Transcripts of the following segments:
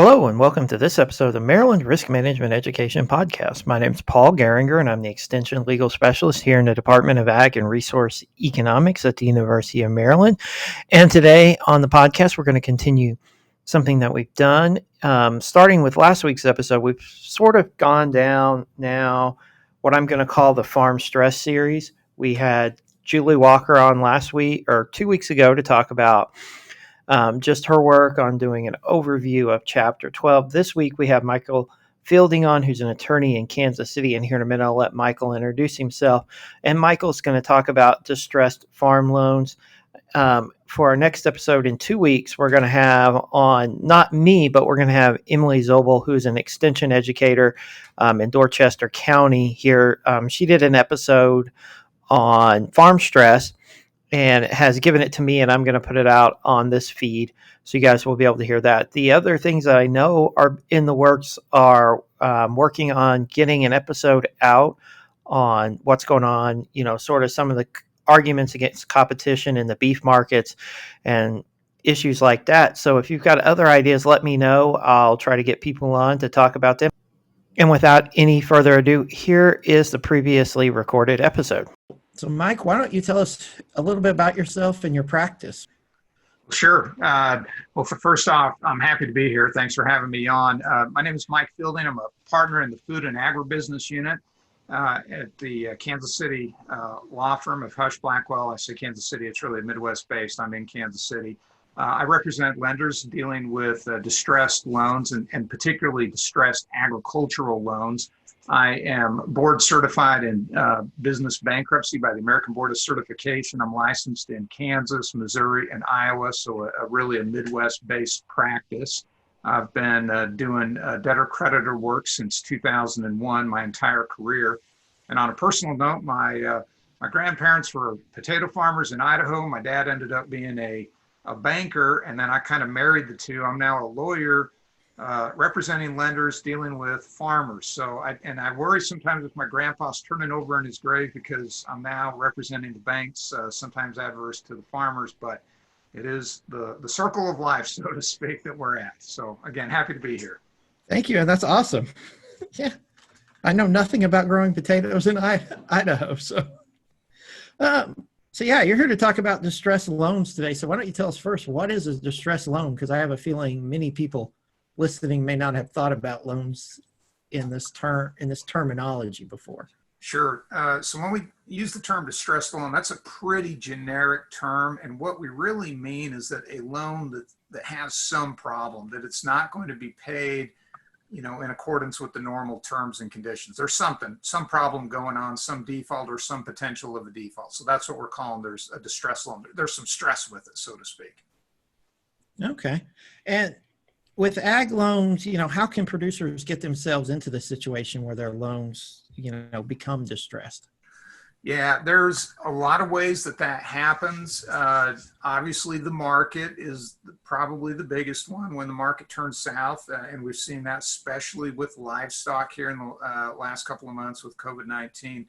Hello, and welcome to this episode of the Maryland Risk Management Education Podcast. My name is Paul Geringer, and I'm the Extension Legal Specialist here in the Department of Ag and Resource Economics at the University of Maryland. And today on the podcast, we're going to continue something that we've done. Starting with last week's episode, we've sort of gone down now what I'm going to call the Farm Stress series. We had Julie Walker on last week or 2 weeks ago to talk about just her work on doing an overview of Chapter 12. This week we have Michael Fielding on, who's an attorney in Kansas City. And here in a minute, I'll let Michael introduce himself. And Michael's going to talk about distressed farm loans. For our next episode in 2 weeks, we're going to have on, not me, but we're going to have Emily Zobel, who's an extension educator in Dorchester County here. She did an episode on farm stress and has given it to me, and I'm going to put it out on this feed so you guys will be able to hear that. The other things that I know are in the works are working on getting an episode out on what's going on, sort of some of the arguments against competition in the beef markets and issues like that. So if you've got other ideas, let me know. I'll try to get people on to talk about them. And without any further ado, here is the previously recorded episode. So, Mike, why don't you tell us a little bit about yourself and your practice? Sure. Well, first off, I'm happy to be here. Thanks for having me on. My name is Mike Fielding. I'm a partner in the Food and Agribusiness Unit at the Kansas City law firm of Husch Blackwell. I say Kansas City, it's really Midwest-based. I'm in Kansas City. I represent lenders dealing with distressed loans and particularly distressed agricultural loans. I am board certified in business bankruptcy by the American Board of Certification. I'm licensed in Kansas, Missouri, and Iowa, so really a Midwest-based practice. I've been doing debtor-creditor work since 2001, my entire career. And on a personal note, my grandparents were potato farmers in Idaho. My dad ended up being a banker, and then I kind of married the two. I'm now a lawyer representing lenders dealing with farmers. So I worry sometimes if my grandpa's turning over in his grave because I'm now representing the banks, sometimes adverse to the farmers, but it is the circle of life, so to speak, that we're at. So again, happy to be here. Thank you. And that's awesome. Yeah. I know nothing about growing potatoes in Idaho. So yeah, you're here to talk about distressed loans today. So why don't you tell us first, what is a distressed loan? Because I have a feeling many people listening may not have thought about loans in this terminology before. Sure. So when we use the term distressed loan, that's a pretty generic term. And what we really mean is that a loan that has some problem, that it's not going to be paid, in accordance with the normal terms and conditions. There's some problem going on, some default or some potential of a default. So that's what we're calling there's a distressed loan. There's some stress with it, so to speak. Okay. And with ag loans, how can producers get themselves into the situation where their loans, become distressed? Yeah, there's a lot of ways that happens. Obviously, the market is probably the biggest one when the market turns south, and we've seen that especially with livestock here in the last couple of months with COVID-19.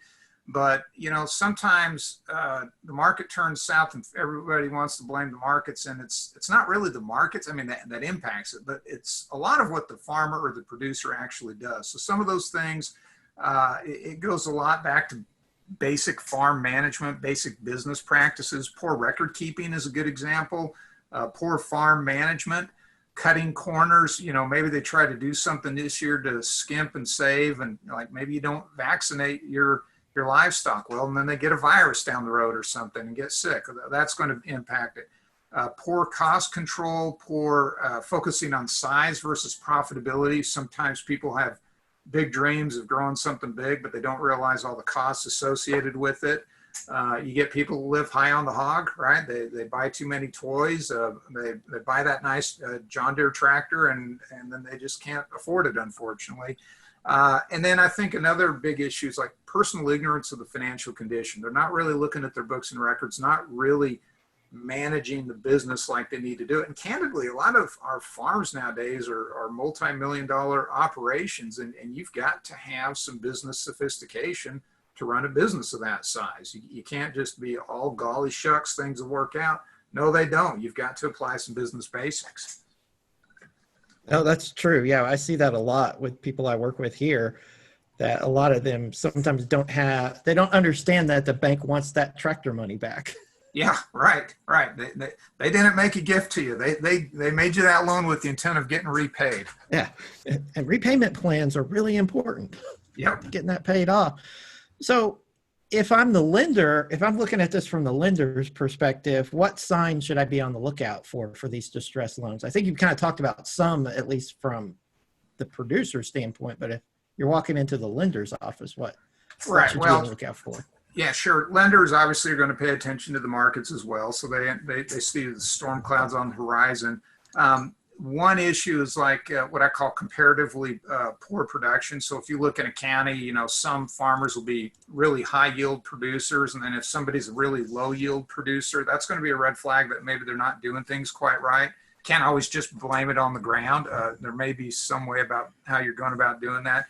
But, sometimes the market turns south and everybody wants to blame the markets, and it's not really the markets. I mean, that impacts it, but it's a lot of what the farmer or the producer actually does. So some of those things, it goes a lot back to basic farm management, basic business practices. Poor record keeping is a good example. Poor farm management, cutting corners. Maybe they try to do something this year to skimp and save, and maybe you don't vaccinate your livestock well, and then they get a virus down the road or something and get sick. That's going to impact it. Poor cost control, poor focusing on size versus profitability. Sometimes people have big dreams of growing something big, but they don't realize all the costs associated with it. You get people who live high on the hog, right? They buy too many toys. They buy that nice John Deere tractor, and then they just can't afford it, unfortunately. And then I think another big issue is like personal ignorance of the financial condition. They're not really looking at their books and records, not really managing the business like they need to do it. And candidly, a lot of our farms nowadays are multi-million-dollar operations, and you've got to have some business sophistication to run a business of that size. You can't just be all golly shucks, things will work out. No, they don't. You've got to apply some business basics. Oh, that's true. Yeah, I see that a lot with people I work with here, that a lot of them sometimes they don't understand that the bank wants that tractor money back. Yeah, right, right. They didn't make a gift to you. They made you that loan with the intent of getting repaid. Yeah. And repayment plans are really important, Yep. getting that paid off. So if I'm the lender, if I'm looking at this from the lender's perspective, what signs should I be on the lookout for these distressed loans? I think you've kind of talked about some, at least from the producer standpoint, but if you're walking into the lender's office, what Right. should you be on the Well, lookout for? yeah, sure. Lenders obviously are going to pay attention to the markets as well. So they see the storm clouds on the horizon. One issue is like what I call comparatively poor production. So if you look in a county, some farmers will be really high yield producers. And then if somebody's a really low yield producer, that's going to be a red flag that maybe they're not doing things quite right. Can't always just blame it on the ground. There may be some way about how you're going about doing that.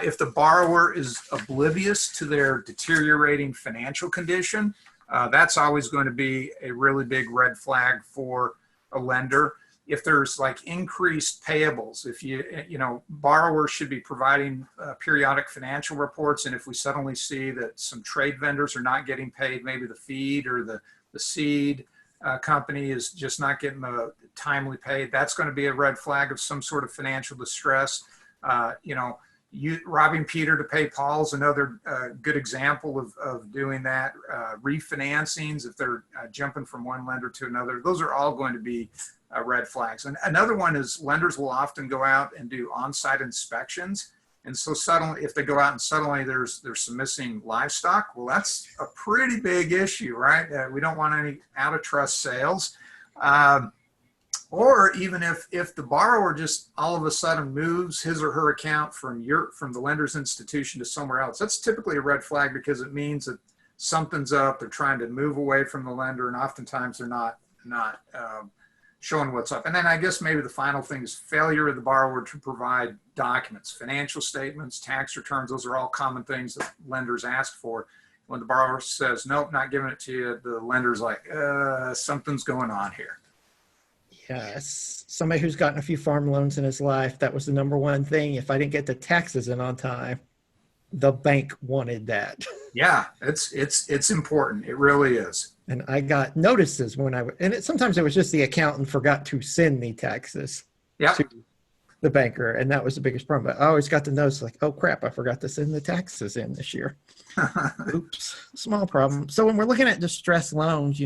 If the borrower is oblivious to their deteriorating financial condition, that's always going to be a really big red flag for a lender. If there's like increased payables, if borrowers should be providing periodic financial reports, and if we suddenly see that some trade vendors are not getting paid, maybe the feed or the seed company is just not getting the timely paid, that's going to be a red flag of some sort of financial distress. Robbing Peter to pay Paul is another good example of doing that. Refinancings, if they're jumping from one lender to another, those are all going to be red flags. And another one is lenders will often go out and do on-site inspections. And so suddenly, if they go out and suddenly there's some missing livestock, well, that's a pretty big issue, right? We don't want any out of trust sales. Or even if the borrower just all of a sudden moves his or her account from the lender's institution to somewhere else, that's typically a red flag because it means that something's up. They're trying to move away from the lender, and oftentimes they're not showing what's up. And then I guess maybe the final thing is failure of the borrower to provide documents, financial statements, tax returns. Those are all common things that lenders ask for. When the borrower says, nope, not giving it to you, the lender's like, something's going on here. Yes, somebody who's gotten a few farm loans in his life, that was the number one thing. If I didn't get the taxes in on time, the bank wanted that. Yeah, it's important. It really is. And I got notices sometimes it was just the accountant forgot to send me taxes to the banker, and that was the biggest problem. But I always got the notice like, oh crap, I forgot to send the taxes in this year. Oops, small problem. So when we're looking at distressed loans,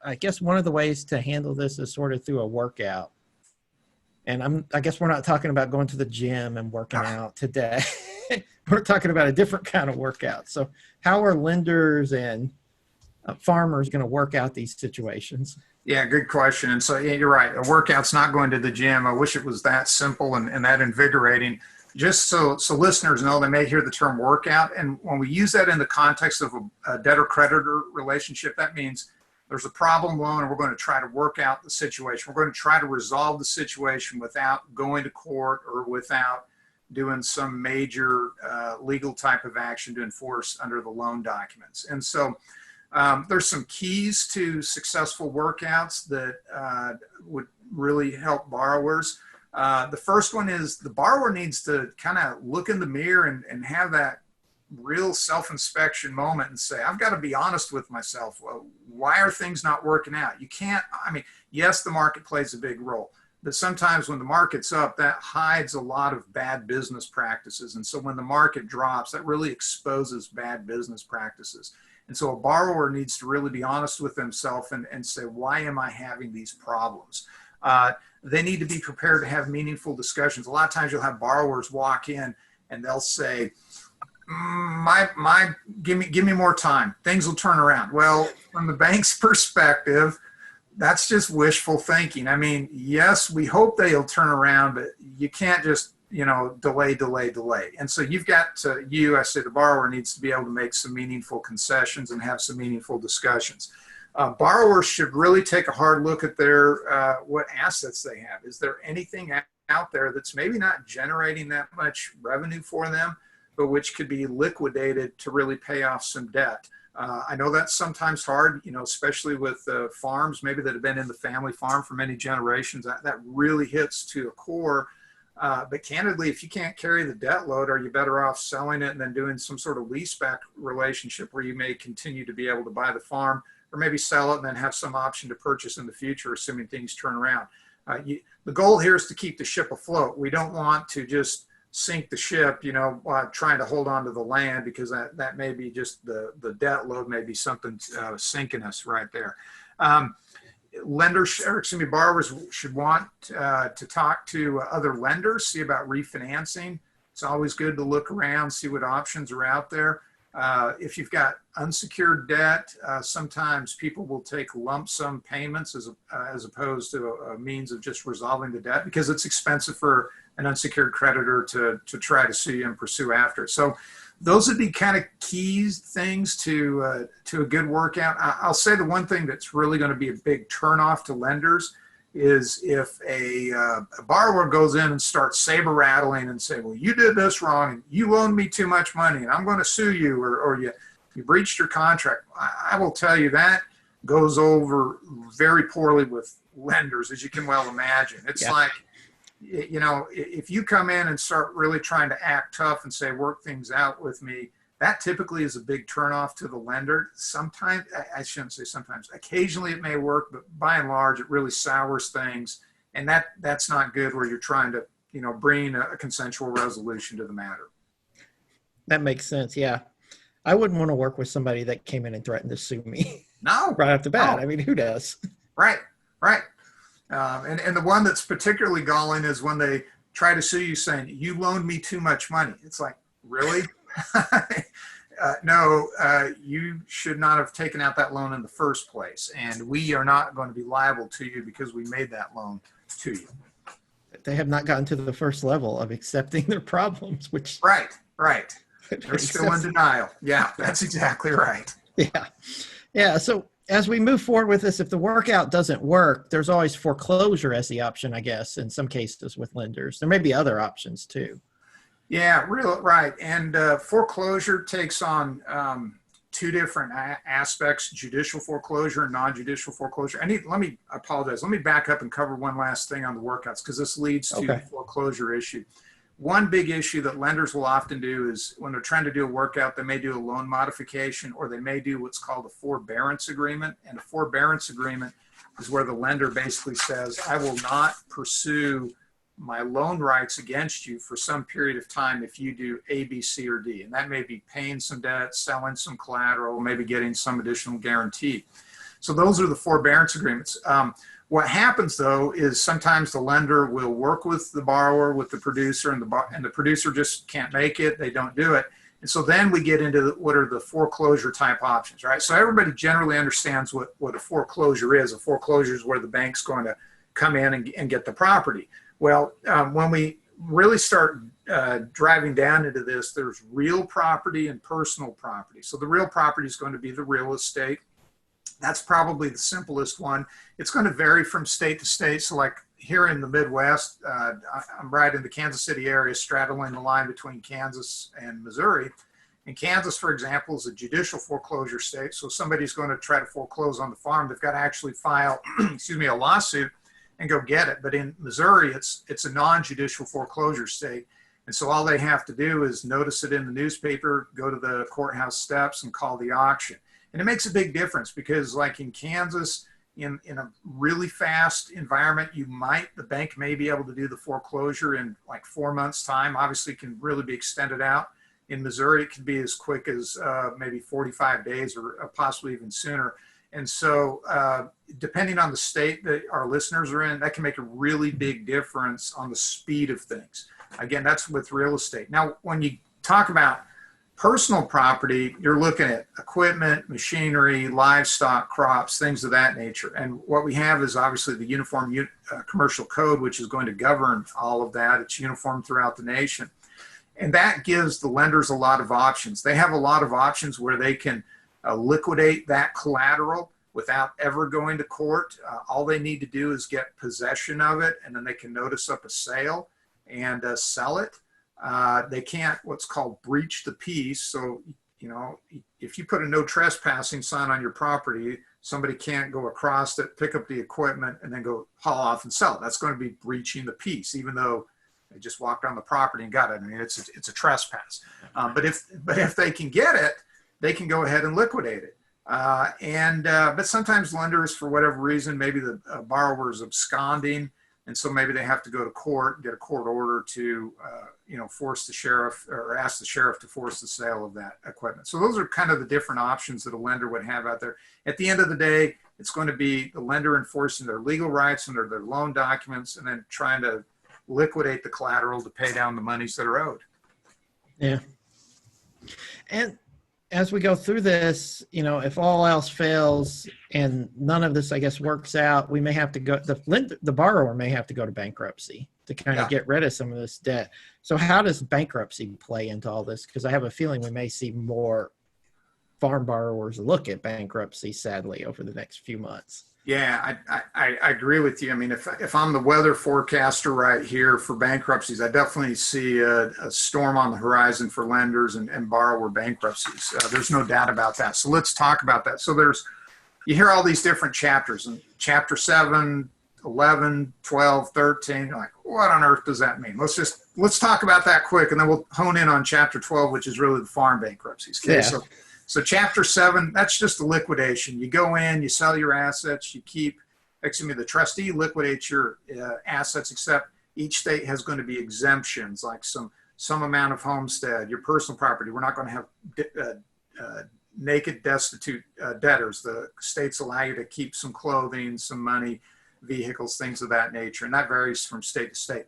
I guess one of the ways to handle this is sort of through a workout. And I guess we're not talking about going to the gym and working out today. We're talking about a different kind of workout. So how are lenders and farmers going to work out these situations? Yeah, good question. And so you're right. A workout's not going to the gym. I wish it was that simple and that invigorating. Just so listeners know, they may hear the term workout. And when we use that in the context of a debtor-creditor relationship, that means there's a problem loan and we're going to try to work out the situation. We're going to try to resolve the situation without going to court or without doing some major legal type of action to enforce under the loan documents. And so there's some keys to successful workouts that would really help borrowers. The first one is the borrower needs to kind of look in the mirror and have that real self-inspection moment and say, I've got to be honest with myself. Well, why are things not working out? Yes, the market plays a big role, but sometimes when the market's up, that hides a lot of bad business practices. And so when the market drops, that really exposes bad business practices. And so a borrower needs to really be honest with themselves and say, why am I having these problems? They need to be prepared to have meaningful discussions. A lot of times you'll have borrowers walk in and they'll say, give me more time. Things will turn around. Well, from the bank's perspective, that's just wishful thinking. Yes, we hope they'll turn around, but you can't just, delay. And so you've got to, the borrower needs to be able to make some meaningful concessions and have some meaningful discussions. Borrowers should really take a hard look at their what assets they have. Is there anything out there that's maybe not generating that much revenue for them, but which could be liquidated to really pay off some debt? I know that's sometimes hard, especially with farms maybe that have been in the family farm for many generations. That really hits to a core. But candidly, if you can't carry the debt load, are you better off selling it and then doing some sort of leaseback relationship where you may continue to be able to buy the farm, or maybe sell it and then have some option to purchase in the future, assuming things turn around. The goal here is to keep the ship afloat. We don't want to just sink the ship, trying to hold on to the land, because that may be just the debt load may be something sinking us right there. Borrowers should want to talk to other lenders, see about refinancing. It's always good to look around, see what options are out there. If you've got unsecured debt, sometimes people will take lump sum payments as opposed to a means of just resolving the debt, because it's expensive for an unsecured creditor to try to sue you and pursue after. So those would be kind of key things to a good workout. I'll say the one thing that's really going to be a big turnoff to lenders is if a borrower goes in and starts saber rattling and say, well, you did this wrong and you loaned me too much money and I'm going to sue you, or you breached your contract. I will tell you that goes over very poorly with lenders, as you can well imagine. It's like, if you come in and start really trying to act tough and say, work things out with me, that typically is a big turnoff to the lender. Sometimes, I shouldn't say sometimes, occasionally it may work, but by and large, it really sours things. And that's not good, where you're trying to, bring a consensual resolution to the matter. That makes sense. Yeah. I wouldn't want to work with somebody that came in and threatened to sue me. No. Right off the bat. No. I mean, who does? Right. And the one that's particularly galling is when they try to sue you saying, you loaned me too much money. It's like, really? No, you should not have taken out that loan in the first place. And we are not going to be liable to you because we made that loan to you. They have not gotten to the first level of accepting their problems, which... Right. They're still in denial. Yeah, that's exactly right. Yeah. So as we move forward with this, if the workout doesn't work, there's always foreclosure as the option, I guess, in some cases with lenders. There may be other options too. Yeah, right. And foreclosure takes on two different aspects: judicial foreclosure and non-judicial foreclosure. Let me apologize. Let me back up and cover one last thing on the workouts, because this leads to the foreclosure issue. One big issue that lenders will often do is when they're trying to do a workout, they may do a loan modification, or they may do what's called a forbearance agreement. And a forbearance agreement is where the lender basically says, I will not pursue my loan rights against you for some period of time if you do A, B, C, or D. And that may be paying some debt, selling some collateral, maybe getting some additional guarantee. So those are the forbearance agreements. What happens, though, is sometimes the lender will work with the borrower, with the producer, and the producer just can't make it. They don't do it. And so then we get into what are the foreclosure type options, right? So everybody generally understands what a foreclosure is. A foreclosure is where the bank's going to come in and get the property. Well, when we really start driving down into this, there's real property and personal property. So the real property is going to be the real estate. That's probably the simplest one. It's going to vary from state to state. So like here in the Midwest, I'm right in the Kansas City area, straddling the line between Kansas and Missouri. And Kansas, for example, is a judicial foreclosure state. So if somebody's going to try to foreclose on the farm, they've got to actually file, a lawsuit and go get it. But in Missouri, it's a non-judicial foreclosure state. And so all they have to do is notice it in the newspaper, go to the courthouse steps and call the auction. And it makes a big difference because like in Kansas, in a really fast environment, the bank may be able to do the foreclosure in like 4 months time. Obviously it can really be extended out. In Missouri, it can be as quick as maybe 45 days or possibly even sooner. And so depending on the state that our listeners are in, that can make a really big difference on the speed of things. Again, that's with real estate. Now, when you talk about personal property, you're looking at equipment, machinery, livestock, crops, things of that nature. And what we have is obviously the Uniform Commercial Code, which is going to govern all of that. It's uniform throughout the nation. And that gives the lenders a lot of options. They have a lot of options where they can liquidate that collateral without ever going to court. All they need to do is get possession of it, and then they can notice up a sale and sell it. They can't what's called breach the peace. So, if you put a no trespassing sign on your property, somebody can't go across it, pick up the equipment, and then go haul off and sell it. That's going to be breaching the peace, even though they just walked on the property and got it. I mean, it's a trespass. But if they can get it, they can go ahead and liquidate it. But sometimes lenders, for whatever reason, maybe the borrower is absconding, and so maybe they have to go to court, get a court order to, force the sheriff or ask the sheriff to force the sale of that equipment. So those are kind of the different options that a lender would have out there. At the end of the day, it's going to be the lender enforcing their legal rights under their loan documents and then trying to liquidate the collateral to pay down the monies that are owed. Yeah. And as we go through this, if all else fails and none of this, I guess, works out, we may have to go, the borrower may have to go to bankruptcy to kind of get rid of some of this debt. So how does bankruptcy play into all this? Because I have a feeling we may see more farm borrowers look at bankruptcy, sadly, over the next few months. Yeah, I agree with you. I mean, if I'm the weather forecaster right here for bankruptcies, I definitely see a storm on the horizon for lenders and borrower bankruptcies. There's no doubt about that. So let's talk about that. So you hear all these different chapters, and chapter 7, 11, 12, 13, you're like, what on earth does that mean? Let's talk about that quick, and then we'll hone in on chapter 12, which is really the farm bankruptcies. Okay, yeah. So chapter 7, that's just a liquidation. You go in, you sell your assets, the trustee liquidates your assets, except each state has going to be exemptions, like some amount of homestead, your personal property. We're not going to have naked, destitute debtors. The states allow you to keep some clothing, some money, vehicles, things of that nature, and that varies from state to state.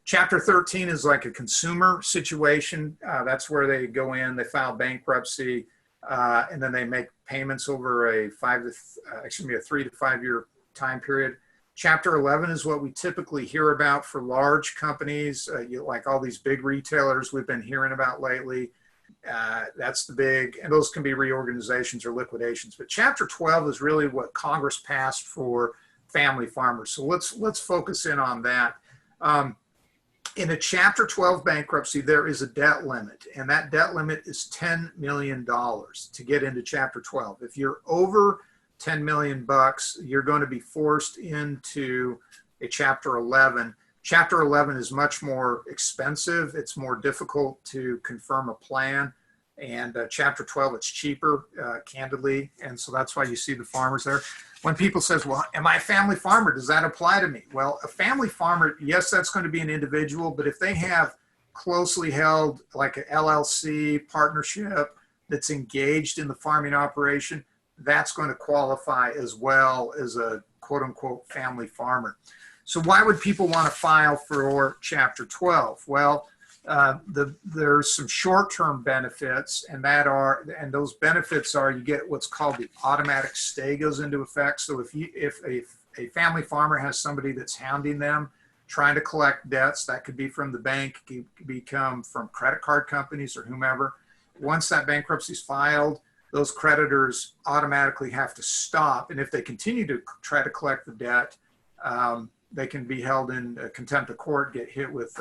Chapter 13 is like a consumer situation. That's where they go in, they file bankruptcy, and then they make payments over a 3 to 5 year time period. Chapter 11 is what we typically hear about for large companies, like all these big retailers we've been hearing about lately. That's the big, and those can be reorganizations or liquidations. But Chapter 12 is really what Congress passed for family farmers. So let's focus in on that. In a Chapter 12 bankruptcy, there is a debt limit, and that debt limit is $10 million to get into Chapter 12. If you're over $10 million, you're going to be forced into a Chapter 11. Chapter 11 is much more expensive. It's more difficult to confirm a plan. And Chapter 12, it's cheaper, candidly. And so that's why you see the farmers there. When people says, well, am I a family farmer? Does that apply to me? Well, a family farmer, yes, that's going to be an individual. But if they have closely held, like an LLC partnership that's engaged in the farming operation, that's going to qualify as well as a quote unquote family farmer. So why would people want to file for Chapter 12? Well, there's some short-term benefits, and those benefits are you get what's called the automatic stay goes into effect. So if a family farmer has somebody that's hounding them, trying to collect debts, that could be from the bank, could become from credit card companies or whomever. Once that bankruptcy is filed, those creditors automatically have to stop, and if they continue to try to collect the debt, they can be held in contempt of court, get hit with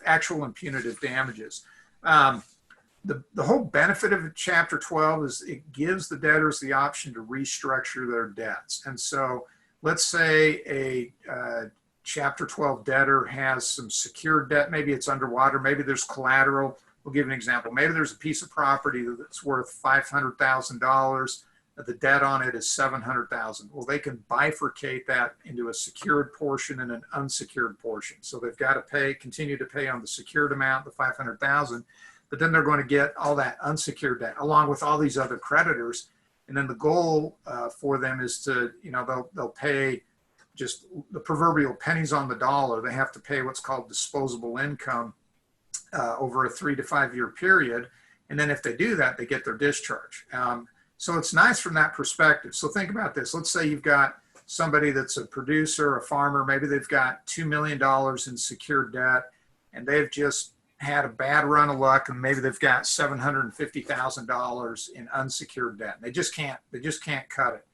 actual and punitive damages. The whole benefit of Chapter 12 is it gives the debtors the option to restructure their debts. And so let's say a Chapter 12 debtor has some secured debt. Maybe it's underwater. Maybe there's collateral. We'll give an example. Maybe there's a piece of property that's worth $500,000. The debt on it is $700,000. Well, they can bifurcate that into a secured portion and an unsecured portion. So they've got to continue to pay on the secured amount, the $500,000, but then they're going to get all that unsecured debt along with all these other creditors. And then the goal for them is to, they'll pay just the proverbial pennies on the dollar. They have to pay what's called disposable income over a 3 to 5 year period. And then if they do that, they get their discharge. So it's nice from that perspective. So think about this. Let's say you've got somebody that's a producer, a farmer. Maybe they've got $2 million in secured debt, and they've just had a bad run of luck, and maybe they've got $750,000 in unsecured debt. They just can't cut it.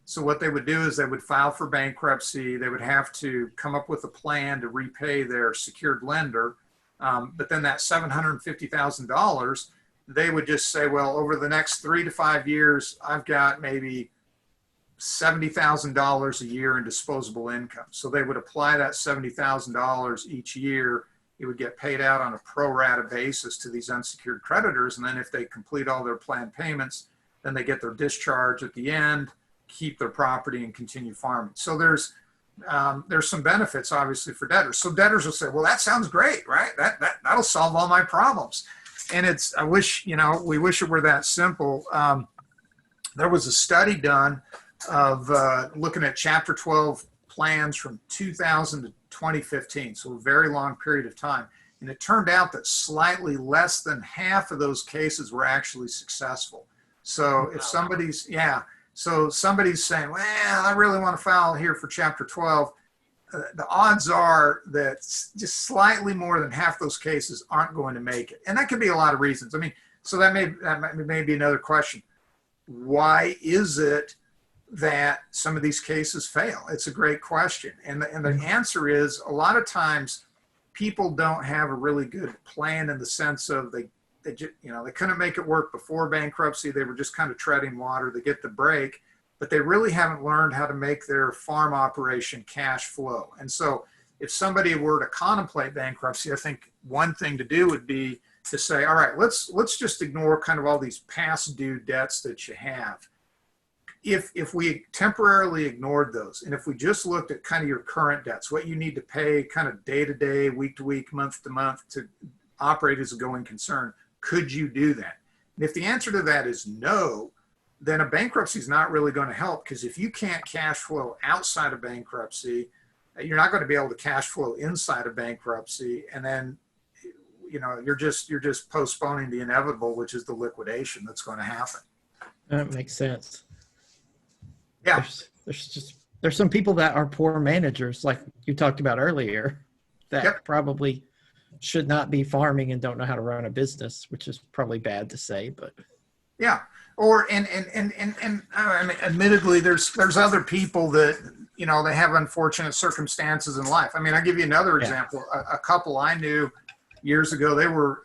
So what they would do is they would file for bankruptcy. They would have to come up with a plan to repay their secured lender. But then that $750,000, they would just say, well, over the next 3 to 5 years, I've got maybe $70,000 a year in disposable income. So they would apply that $70,000 each year. It would get paid out on a pro rata basis to these unsecured creditors. And then if they complete all their planned payments, then they get their discharge at the end, keep their property, and continue farming. So there's some benefits, obviously, for debtors. So debtors will say, well, that sounds great, right? That'll solve all my problems. And we wish it were that simple. There was a study done of looking at Chapter 12 plans from 2000 to 2015, so a very long period of time. And it turned out that slightly less than half of those cases were actually successful. So if somebody's saying, well, I really want to file here for Chapter 12, the odds are that just slightly more than half those cases aren't going to make it. And that could be a lot of reasons. I mean, so that may be another question. Why is it that some of these cases fail? It's a great question. And the answer is, a lot of times people don't have a really good plan, in the sense of they couldn't make it work before bankruptcy. They were just kind of treading water. They get the break, but they really haven't learned how to make their farm operation cash flow. And so if somebody were to contemplate bankruptcy, I think one thing to do would be to say, all right, let's just ignore kind of all these past due debts that you have. If we temporarily ignored those, and if we just looked at kind of your current debts, what you need to pay kind of day to day, week to week, month to month to operate as a going concern, could you do that? And if the answer to that is no, then a bankruptcy is not really going to help, because if you can't cash flow outside of bankruptcy, you're not going to be able to cash flow inside of bankruptcy. And then, you're just postponing the inevitable, which is the liquidation that's going to happen. That makes sense. Yeah. There's some people that are poor managers, like you talked about earlier, that probably should not be farming and don't know how to run a business, which is probably bad to say, but yeah. Or and I mean, admittedly, there's other people that they have unfortunate circumstances in life. I mean, I'll give you another example. A couple I knew years ago, they were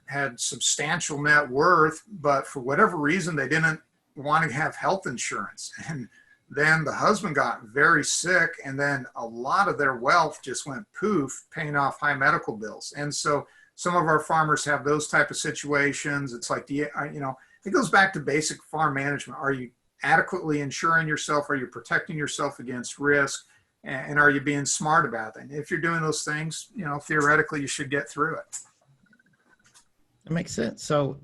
had substantial net worth, but for whatever reason, they didn't want to have health insurance. And then the husband got very sick, and then a lot of their wealth just went poof, paying off high medical bills. And so some of our farmers have those type of situations. It's like, it goes back to basic farm management. Are you adequately insuring yourself? Are you protecting yourself against risk? And are you being smart about it? And if you're doing those things, theoretically, you should get through it. That makes sense. So,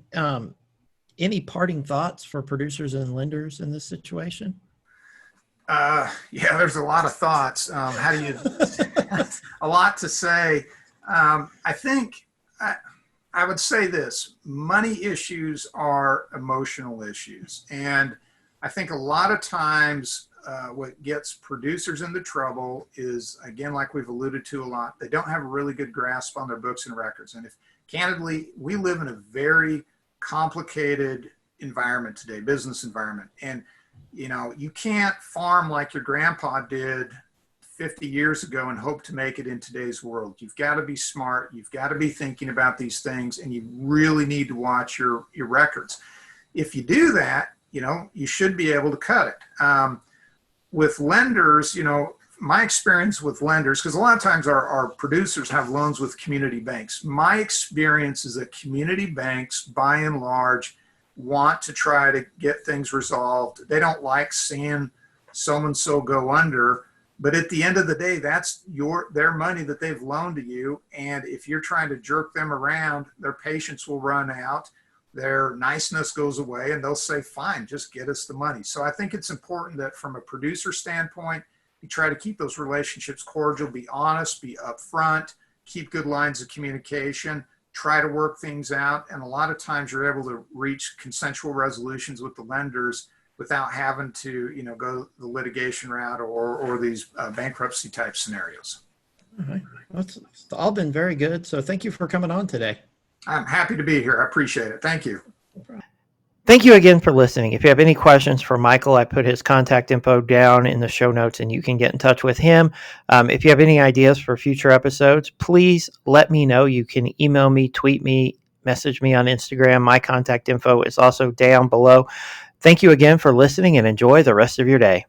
any parting thoughts for producers and lenders in this situation? There's a lot of thoughts. How do you, a lot to say. I think I would say this: money issues are emotional issues. And I think a lot of times what gets producers into trouble is, again, like we've alluded to a lot, they don't have a really good grasp on their books and records. And if, candidly, we live in a very complicated environment today, business environment. And, you can't farm like your grandpa did 50 years ago and hope to make it in today's world. You've got to be smart. You've got to be thinking about these things, and you really need to watch your records. If you do that, you should be able to cut it. With lenders, my experience with lenders, because a lot of times our producers have loans with community banks. My experience is that community banks, by and large, want to try to get things resolved. They don't like seeing so-and-so go under, but at the end of the day, that's their money that they've loaned to you. And if you're trying to jerk them around, their patience will run out, their niceness goes away, and they'll say, fine, just get us the money. So I think it's important that from a producer standpoint, you try to keep those relationships cordial, be honest, be upfront, keep good lines of communication, try to work things out. And a lot of times you're able to reach consensual resolutions with the lenders without having to, go the litigation route or these bankruptcy type scenarios. All right. It's all been very good. So thank you for coming on today. I'm happy to be here. I appreciate it. Thank you. Thank you again for listening. If you have any questions for Michael, I put his contact info down in the show notes and you can get in touch with him. If you have any ideas for future episodes, please let me know. You can email me, tweet me, message me on Instagram. My contact info is also down below. Thank you again for listening and enjoy the rest of your day.